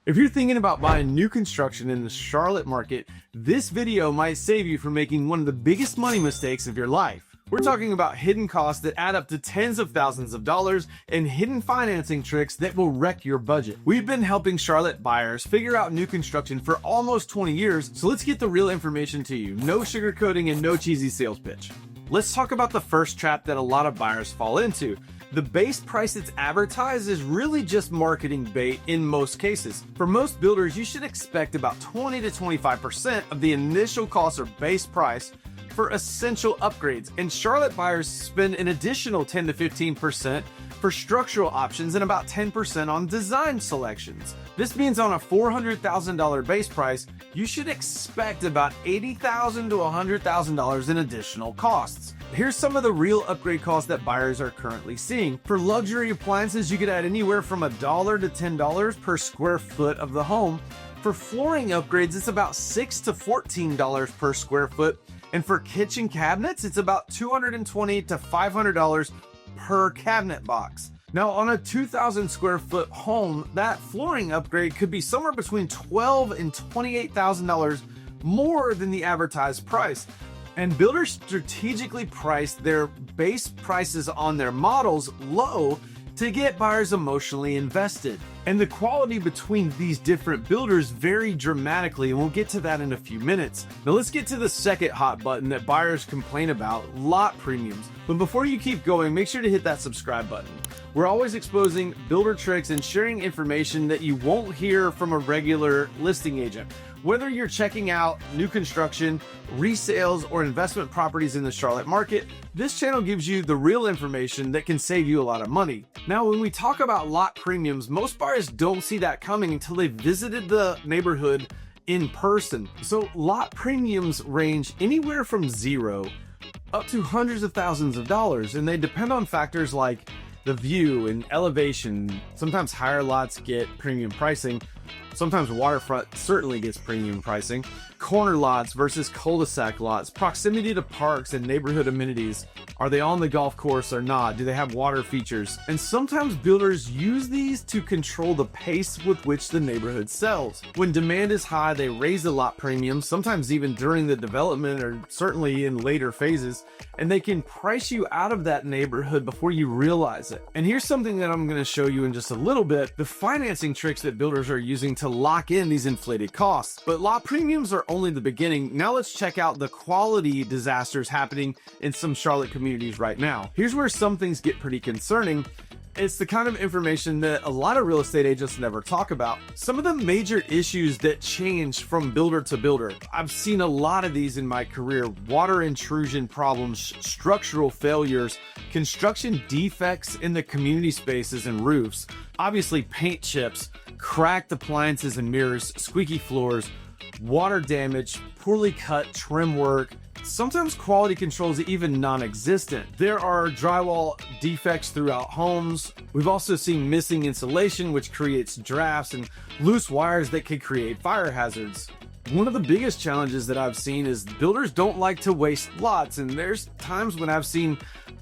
If you're thinking about buying new construction in the Charlotte market, this video might save you from making one of the biggest money mistakes of your life. We're talking about hidden costs that add up to tens of thousands of dollars and hidden financing tricks that will wreck your budget. We've been helping Charlotte buyers figure out new construction for almost 20 years, so let's get the real information to you. No sugarcoating and no cheesy sales pitch. Let's talk about the first trap that a lot of buyers fall into. The base price that's advertised is really just marketing bait in most cases. For most builders, you should expect about 20 to 25% of the initial cost or base price for essential upgrades, and Charlotte buyers spend an additional 10 to 15% for structural options and about 10% on design selections. This means on a $400,000 base price, you should expect about $80,000 to $100,000 in additional costs. Here's some of the real upgrade costs that buyers are currently seeing. For luxury appliances, you could add anywhere from $1 to $10 per square foot of the home. For flooring upgrades, it's about $6 to $14 per square foot. And for kitchen cabinets, it's about $220 to $500 per cabinet box. Now, on a 2,000 square foot home, that flooring upgrade could be somewhere between $12,000 and $28,000 more than the advertised price. And builders strategically price their base prices on their models low to get buyers emotionally invested. And the quality between these different builders vary dramatically, and we'll get to that in a few minutes. Now let's get to the second hot button that buyers complain about, lot premiums. But before you keep going, make sure to hit that subscribe button. We're always exposing builder tricks and sharing information that you won't hear from a regular listing agent. Whether you're checking out new construction, resales, or investment properties in the Charlotte market, this channel gives you the real information that can save you a lot of money. Now, when we talk about lot premiums, most buyers don't see that coming until they visited the neighborhood in person. So lot premiums range anywhere from zero up to hundreds of thousands of dollars, and they depend on factors like the view and elevation. Sometimes higher lots get premium pricing. Sometimes waterfront certainly gets premium pricing. Corner lots versus cul-de-sac lots, proximity to parks and neighborhood amenities. Are they on the golf course or not? Do they have water features? And sometimes builders use these to control the pace with which the neighborhood sells. When demand is high, they raise the lot premium, sometimes even during the development or certainly in later phases, and they can price you out of that neighborhood before you realize it. And here's something that I'm going to show you in just a little bit, the financing tricks that builders are using to lock in these inflated costs. But lot premiums are only the beginning. Now let's check out the quality disasters happening in some Charlotte communities right now. Here's where some things get pretty concerning. It's the kind of information that a lot of real estate agents never talk about. Some of the major issues that change from builder to builder. I've seen a lot of these in my career. Water intrusion problems, structural failures, construction defects in the community spaces and roofs, obviously paint chips, cracked appliances and mirrors, squeaky floors, water damage, poorly cut trim work. Sometimes quality control is even non-existent. There are drywall defects throughout homes. We've also seen missing insulation, which creates drafts, and loose wires that could create fire hazards. One of the biggest challenges that I've seen is builders don't like to waste lots, and there's times when I've seen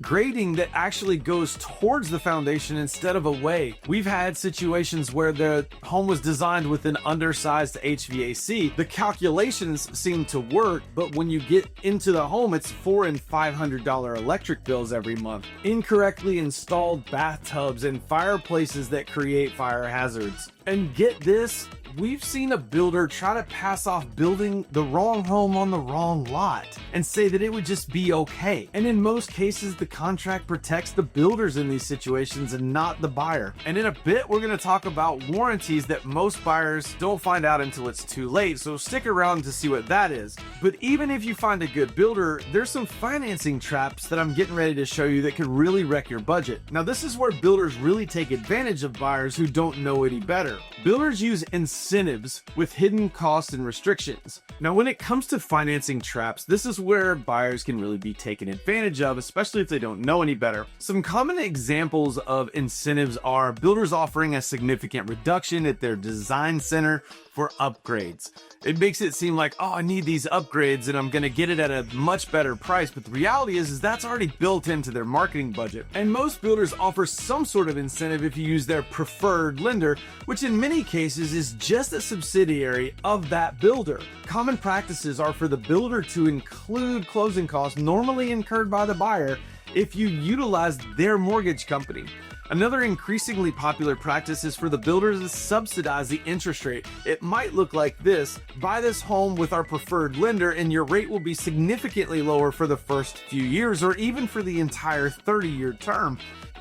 grading that actually goes towards the foundation instead of away. We've had situations where the home was designed with an undersized HVAC. The calculations seem to work, but when you get into the home, it's $400 and $500 electric bills every month. Incorrectly installed bathtubs and fireplaces that create fire hazards. And get this, we've seen a builder try to pass off building the wrong home on the wrong lot and say that it would just be okay. And in most cases, the contract protects the builders in these situations and not the buyer. And in a bit, we're going to talk about warranties that most buyers don't find out until it's too late. So stick around to see what that is. But even if you find a good builder, there's some financing traps that I'm getting ready to show you that could really wreck your budget. Now, this is where builders really take advantage of buyers who don't know any better. Builders use incentives with hidden costs and restrictions. Now, when it comes to financing traps, this is where buyers can really be taken advantage of, especially if they don't know any better. Some common examples of incentives are builders offering a significant reduction at their design center for upgrades. It makes it seem like, oh, I need these upgrades and I'm going to get it at a much better price. But the reality is that's already built into their marketing budget. And most builders offer some sort of incentive if you use their preferred lender, which in many cases is just a subsidiary of that builder. Common practices are for the builder to include closing costs normally incurred by the buyer if you utilize their mortgage company. Another increasingly popular practice is for the builders to subsidize the interest rate. It might look like this: buy this home with our preferred lender and your rate will be significantly lower for the first few years or even for the entire 30-year term.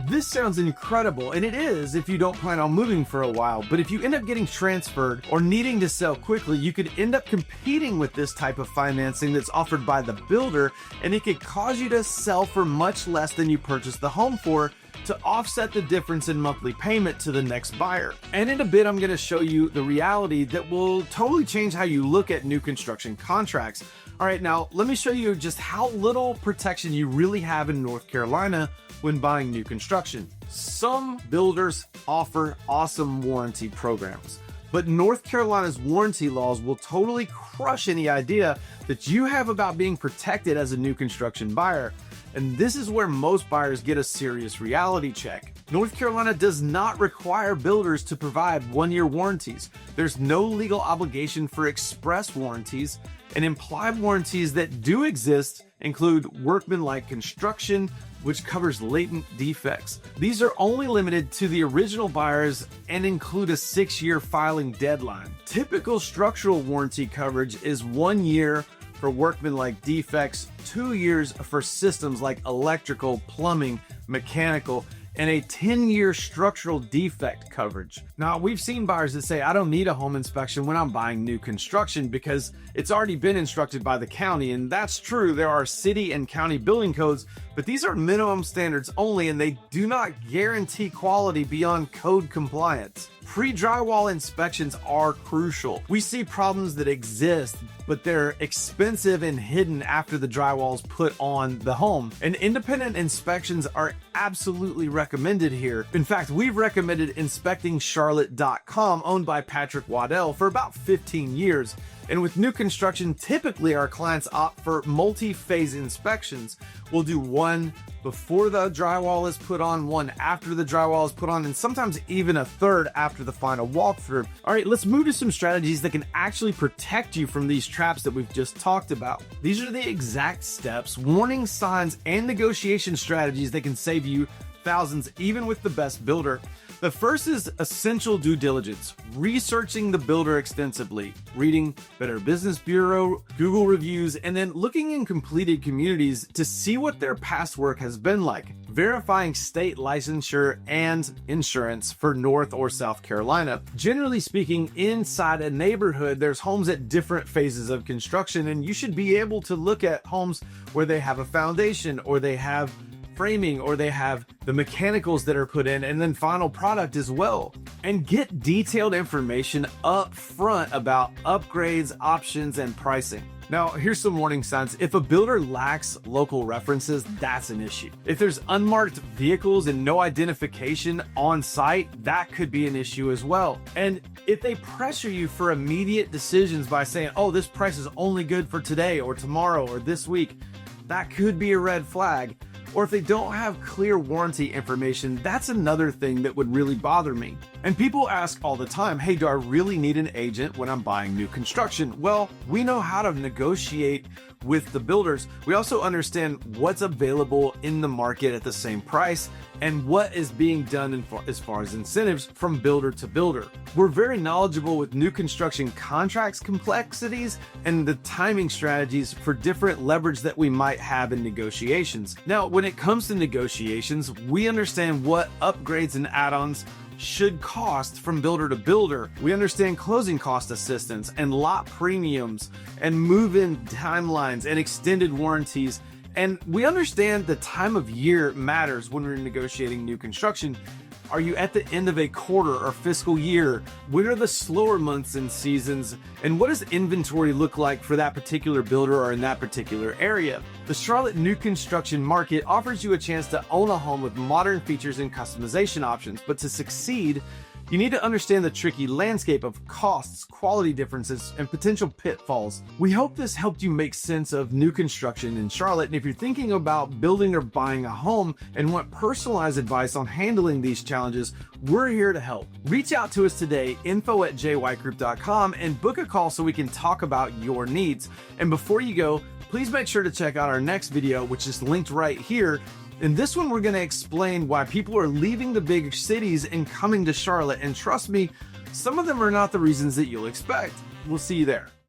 This sounds incredible, and it is if you don't plan on moving for a while, but if you end up getting transferred or needing to sell quickly, you could end up competing with this type of financing that's offered by the builder, and it could cause you to sell for much less than you purchased the home for to offset the difference in monthly payment to the next buyer. And in a bit, I'm going to show you the reality that will totally change how you look at new construction contracts. All right, now let me show you just how little protection you really have in North Carolina when buying new construction. Some builders offer awesome warranty programs, but North Carolina's warranty laws will totally crush any idea that you have about being protected as a new construction buyer. And this is where most buyers get a serious reality check. North Carolina does not require builders to provide one-year warranties. There's no legal obligation for express warranties, and implied warranties that do exist include workmanlike construction, which covers latent defects. These are only limited to the original buyers and include a 6-year filing deadline. Typical structural warranty coverage is 1 year for workmanlike defects, 2 years for systems like electrical, plumbing, mechanical, and a 10-year structural defect coverage. Now, we've seen buyers that say, I don't need a home inspection when I'm buying new construction because it's already been instructed by the county. And that's true. There are city and county building codes, but these are minimum standards only, and they do not guarantee quality beyond code compliance. Pre-drywall inspections are crucial. We see problems that exist, but they're expensive and hidden after the drywall is put on the home. And independent inspections are absolutely recommended here. In fact, we've recommended inspectingcharlotte.com, owned by Patrick Waddell, for about 15 years. And with new construction, typically our clients opt for multi-phase inspections. We'll do one before the drywall is put on, one after the drywall is put on, and sometimes even a third after the final walkthrough. All right, let's move to some strategies that can actually protect you from these traps that we've just talked about. These are the exact steps, warning signs, and negotiation strategies that can save you thousands even with the best builder. The first is essential due diligence, researching the builder extensively, reading Better Business Bureau, Google reviews, and then looking in completed communities to see what their past work has been like, verifying state licensure and insurance for North or South Carolina. Generally speaking, inside a neighborhood, there's homes at different phases of construction, and you should be able to look at homes where they have a foundation or they have framing or they have the mechanicals that are put in and then final product as well, and get detailed information up front about upgrades, options, and pricing. Now, here's some warning signs. If a builder lacks local references, that's an issue. If there's unmarked vehicles and no identification on site, that could be an issue as well. And if they pressure you for immediate decisions by saying, oh, this price is only good for today or tomorrow or this week, that could be a red flag. Or if they don't have clear warranty information, that's another thing that would really bother me. And people ask all the time, hey, do I really need an agent when I'm buying new construction? Well, we know how to negotiate with the builders. We also understand what's available in the market at the same price and what is being done as far as incentives from builder to builder. We're very knowledgeable with new construction contracts complexities and the timing strategies for different leverage that we might have in negotiations. Now, when it comes to negotiations, we understand what upgrades and add-ons should cost from builder to builder. We understand closing cost assistance and lot premiums and move-in timelines and extended warranties. And we understand the time of year matters when we're negotiating new construction. Are you at the end of a quarter or fiscal year? When are the slower months and seasons? And what does inventory look like for that particular builder or in that particular area? The Charlotte new construction market offers you a chance to own a home with modern features and customization options, but to succeed, You need to understand the tricky landscape of costs, quality differences, and potential pitfalls. We hope this helped you make sense of new construction in Charlotte, and if you're thinking about building or buying a home and want personalized advice on handling these challenges, we're here to help. Reach out to us today, info@jwhitegroup.com, and book a call so we can talk about your needs. And before you go, please make sure to check out our next video, which is linked right here. In this one, we're going to explain why people are leaving the big cities and coming to Charlotte. And trust me, some of them are not the reasons that you'll expect. We'll see you there.